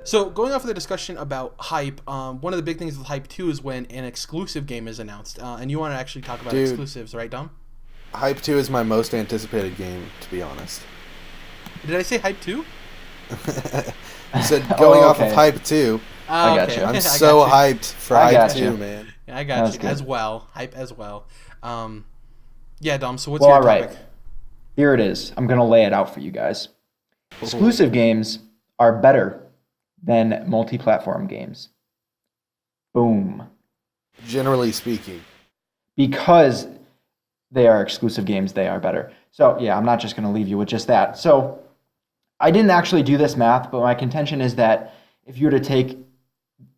So going off of the discussion about hype, one of the big things with hype too is when an exclusive game is announced, and you want to actually talk about Dude, exclusives, right, Dom? Hype 2 is my most anticipated game, to be honest. Did I say hype too? You said going Oh, off of okay. Hype 2. I Oh, got okay, you. I'm I so got you. hyped for I Hype got 2, you. man. Yeah, I got That's you good. as well. Hype as well. Um, yeah, Dom. So what's Well, your all right. topic? Here it is. I'm going to lay it out for you guys. Oh, Exclusive games are better than multi-platform games. Boom. generally speaking. Because they are exclusive games, they are better. So, yeah, I'm not just going to leave you with just that. So, I didn't actually do this math, but my contention is that if you were to take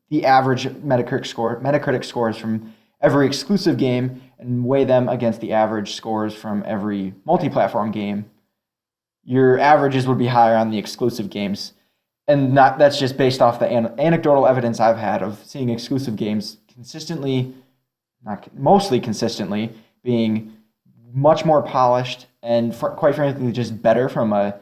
the average Metacritic scores from every exclusive game and weigh them against the average scores from every multi-platform game, your averages would be higher on the exclusive games. And not that's just based off the anecdotal evidence I've had of seeing exclusive games consistently, not mostly consistently, being much more polished and quite frankly just better from a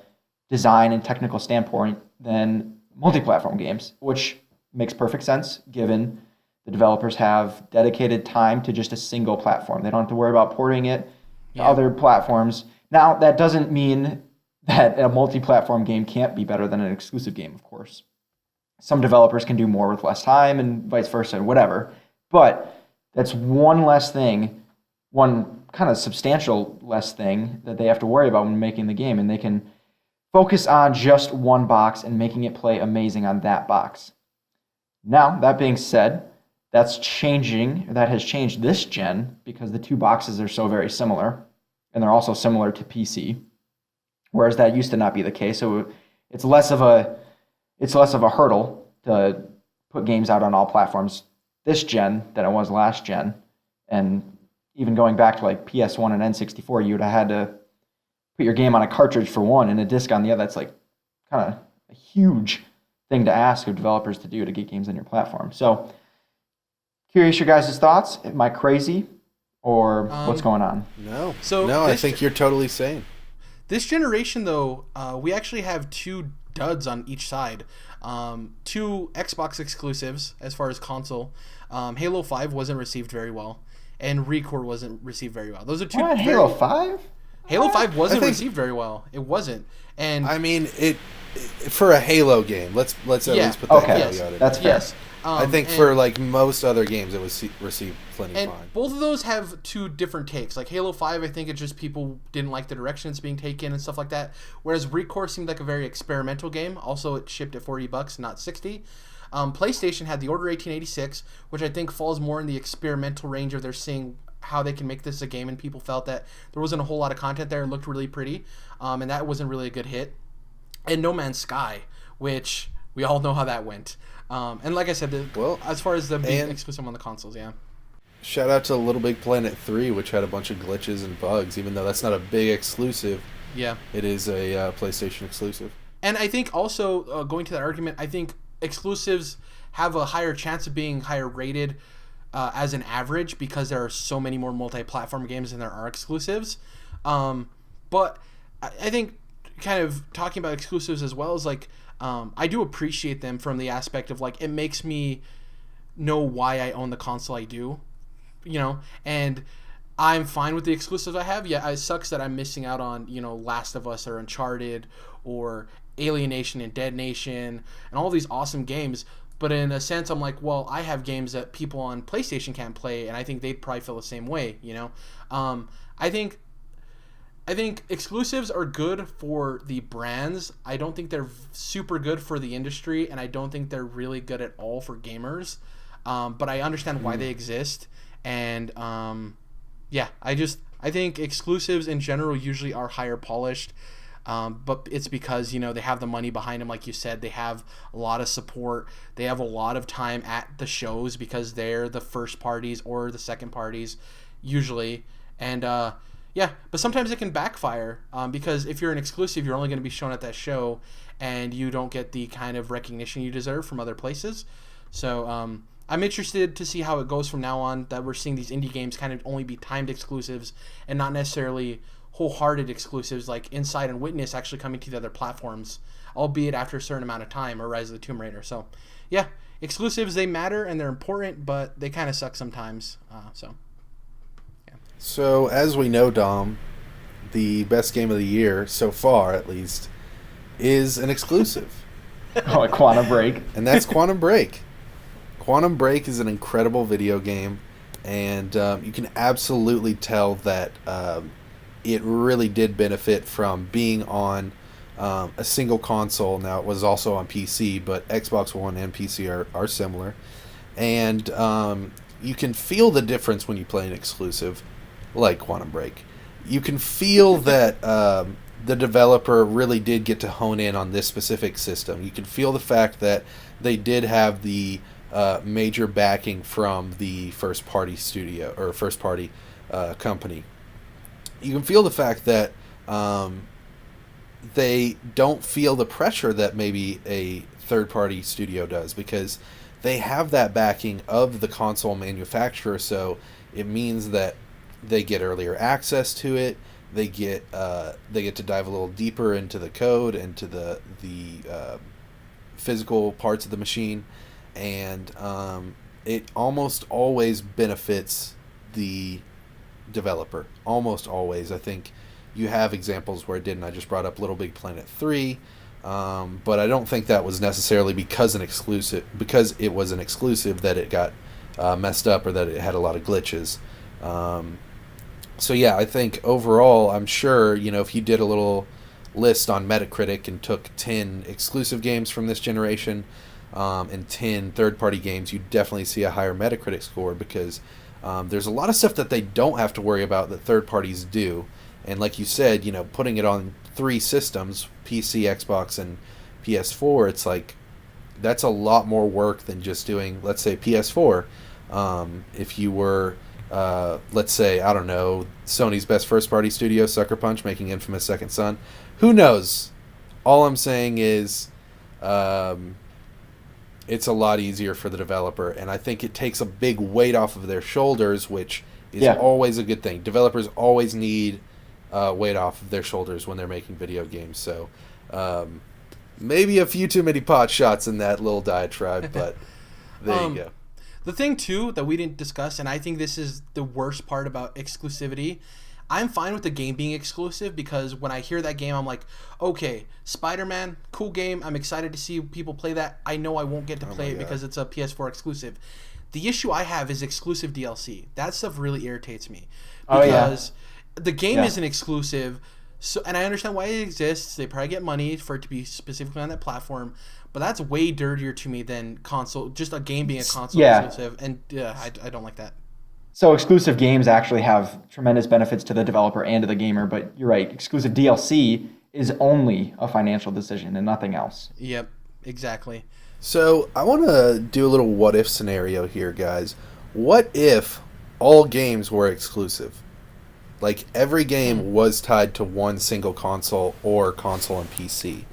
design and technical standpoint than multi-platform games, which makes perfect sense given the developers have dedicated time to just a single platform. They don't have to worry about porting it to Yeah. other platforms. Now, that doesn't mean that a multi-platform game can't be better than an exclusive game, of course. Some developers can do more with less time and vice versa, whatever. But that's one less thing, one kind of substantial less thing that they have to worry about when making the game, and they can focus on just one box and making it play amazing on that box. Now, that being said, that's changing. That has changed this gen because the two boxes are so very similar, and they're also similar to PC. Whereas that used to not be the case. So it's less of a hurdle to put games out on all platforms this gen than it was last gen. And even going back to like PS1 and N64, you'd have had to put your game on a cartridge for one and a disc on the other. That's like kind of a huge thing to ask of developers to do to get games on your platform. So curious your guys' thoughts. Am I crazy or what's Um, going on? No. so No, I this think you're totally sane. this generation though, we actually have two duds on each side. Two Xbox exclusives as far as console. Halo 5 wasn't received very well, and Recore wasn't received very well. Those are two. What? Halo 5? Halo 5 wasn't think- received very well. It wasn't. And I mean, it for a Halo game. Let's at Yeah, least put that okay. caveat in. That's fair. yes. I think and- for like most other games, it was received plenty And fine. both of those have two different takes. Like Halo 5, I think it's just people didn't like the direction it's being taken and stuff like that. Whereas Recore seemed like a very experimental game. Also, it shipped at $40, not 60. PlayStation had the Order 1886, which I think falls more in the experimental range of they're seeing how they can make this a game, and people felt that there wasn't a whole lot of content there. It looked really pretty, and that wasn't really a good hit. And No Man's Sky, which we all know how that went. And like I said, Well, as far as the being and- exclusive on the consoles, yeah. Shout out to Little Big Planet 3, which had a bunch of glitches and bugs. Even though that's not a big exclusive, Yeah. it is a PlayStation exclusive. And I think also, going to that argument, I think exclusives have a higher chance of being higher rated as an average because there are so many more multi-platform games than there are exclusives. But I think kind of talking about exclusives as well is like, I do appreciate them from the aspect of like, it makes me know why I own the console I do, and I'm fine with the exclusives I have. Yeah, it sucks that I'm missing out on, Last of Us or Uncharted or Alienation and Dead Nation and all these awesome games. But in a sense, I'm like, well, I have games that people on PlayStation can't play, and I think they'd probably feel the same way, I think exclusives are good for the brands. I don't think they're super good for the industry, and I don't think they're really good at all for gamers. But I understand why they exist, and yeah, I think exclusives in general usually are higher polished. But it's because they have the money behind them, like you said. They have a lot of support. They have a lot of time at the shows because they're the first parties or the second parties, usually. And yeah, but sometimes it can backfire because if you're an exclusive, you're only going to be shown at that show, and you don't get the kind of recognition you deserve from other places. So I'm interested to see how it goes from now on. That we're seeing these indie games kind of only be timed exclusives and not necessarily wholehearted exclusives like Inside and Witness actually coming to the other platforms. albeit after a certain amount of time, or Rise of the Tomb Raider. So, yeah, exclusives, they matter and they're important, but they kind of suck sometimes. So, as we know, Dom, the best game of the year, so far at least, is an exclusive. Oh, a Quantum Break. And that's Quantum Break. Quantum Break is an incredible video game, and you can absolutely tell that it really did benefit from being on a single console. Now, it was also on PC, but Xbox One and PC are similar. And you can feel the difference when you play an exclusive like Quantum Break. You can feel that the developer really did get to hone in on this specific system. You can feel the fact that they did have the major backing from the first party studio or first party company. You can feel the fact that they don't feel the pressure that maybe a third party studio does, because they have that backing of the console manufacturer. So it means that they get earlier access to it. They get to dive a little deeper into the code and to the physical parts of the machine, and it almost always benefits the developer. Almost always. I think you have examples where it didn't. I just brought up Little Big Planet 3, but I don't think that was necessarily because it was an exclusive that it got messed up or that it had a lot of glitches. So yeah, I think overall, I'm sure, if you did a little list on Metacritic and took 10 exclusive games from this generation and 10 third-party games, you'd definitely see a higher Metacritic score, because there's a lot of stuff that they don't have to worry about that third parties do. And like you said, putting it on 3 systems, PC, Xbox, and PS4, it's like, that's a lot more work than just doing, let's say, PS4. If you were... let's say, I don't know, Sony's best first-party studio, Sucker Punch, making Infamous Second Son. Who knows? All I'm saying is it's a lot easier for the developer, and I think it takes a big weight off of their shoulders, which is always a good thing. Developers always need weight off of their shoulders when they're making video games. So maybe a few too many pot shots in that little diatribe, but there you go. The thing, too, that we didn't discuss, and I think this is the worst part about exclusivity, I'm fine with the game being exclusive, because when I hear that game, I'm like, okay, Spider-Man, cool game. I'm excited to see people play that. I know I won't get to play it because it's a PS4 exclusive. The issue I have is exclusive DLC. That stuff really irritates me, because the game isn't exclusive. So, and I understand why it exists. They probably get money for it to be specifically on that platform. But that's way dirtier to me than console. Just a game being a console exclusive, and I don't like that. So exclusive games actually have tremendous benefits to the developer and to the gamer. But you're right, exclusive DLC is only a financial decision and nothing else. Yep, exactly. So I want to do a little what if scenario here, guys. What if all games were exclusive? Like every game was tied to one single console or console and PC.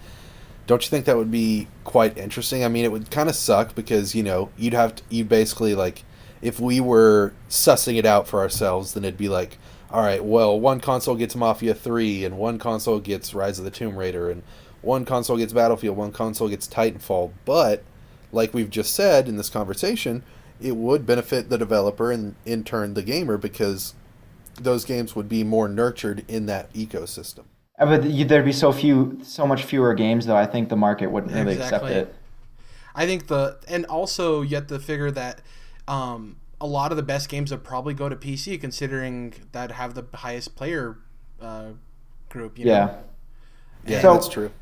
Don't you think that would be quite interesting? I mean, it would kind of suck because, you'd basically, like, if we were sussing it out for ourselves, then it'd be like, all right, well, one console gets Mafia 3, and one console gets Rise of the Tomb Raider, and one console gets Battlefield, one console gets Titanfall. But, like we've just said in this conversation, it would benefit the developer and, in turn, the gamer, because those games would be more nurtured in that ecosystem. But thered be so much fewer games, though. I think the market wouldn't really accept it. I think and also you have to figure that a lot of the best games would probably go to PC, considering that have the highest player group. Yeah, that's true.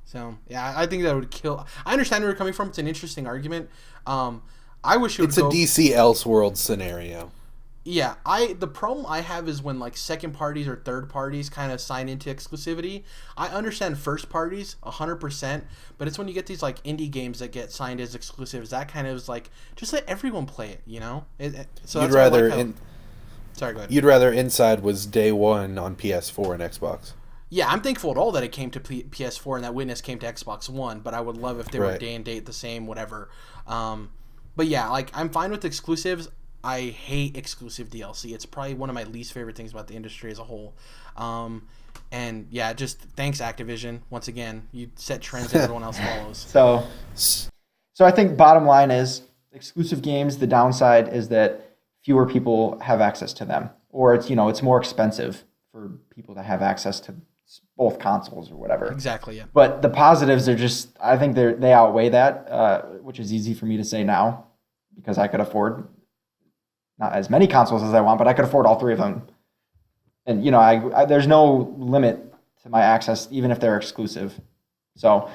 So yeah, I think that would kill. I understand where you're coming from. It's an interesting argument. I wish it would. It's a DC Elseworld scenario. Yeah, the problem I have is when like second parties or third parties kind of sign into exclusivity. I understand first parties 100%, but it's when you get these like indie games that get signed as exclusives, that kind of is like, just let everyone play it, So you'd rather sorry, go ahead. You'd rather Inside was day one on PS4 and Xbox. Yeah, I'm thankful at all that it came to PS4 and that Witness came to Xbox One, but I would love if they were day and date the same, whatever. But yeah, like I'm fine with exclusives. I hate exclusive DLC. It's probably one of my least favorite things about the industry as a whole. And yeah, just thanks Activision. Once again, you set trends that everyone else follows. So I think bottom line is exclusive games. The downside is that fewer people have access to them, or it's more expensive for people to have access to both consoles or whatever. Exactly. Yeah. But the positives are just, I think they outweigh that, which is easy for me to say now because I could afford not as many consoles as I want, but I could afford all three of them. And I there's no limit to my access, even if they're exclusive. So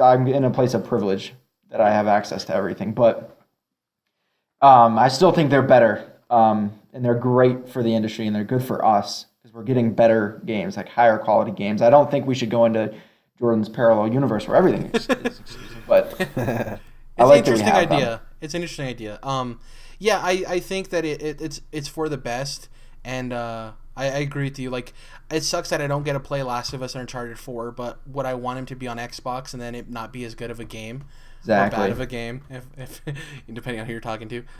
I'm in a place of privilege that I have access to everything. But I still think they're better, and they're great for the industry, and they're good for us because we're getting better games, like higher quality games. I don't think we should go into Jordan's parallel universe where everything is exclusive, but I like that we have them. It's an interesting idea. Yeah, I think that it's for the best, and I agree with you. Like, it sucks that I don't get to play Last of Us or Uncharted 4, but would I want him to be on Xbox and then it not be as good of a game? Exactly. Or bad of a game, if depending on who you're talking to.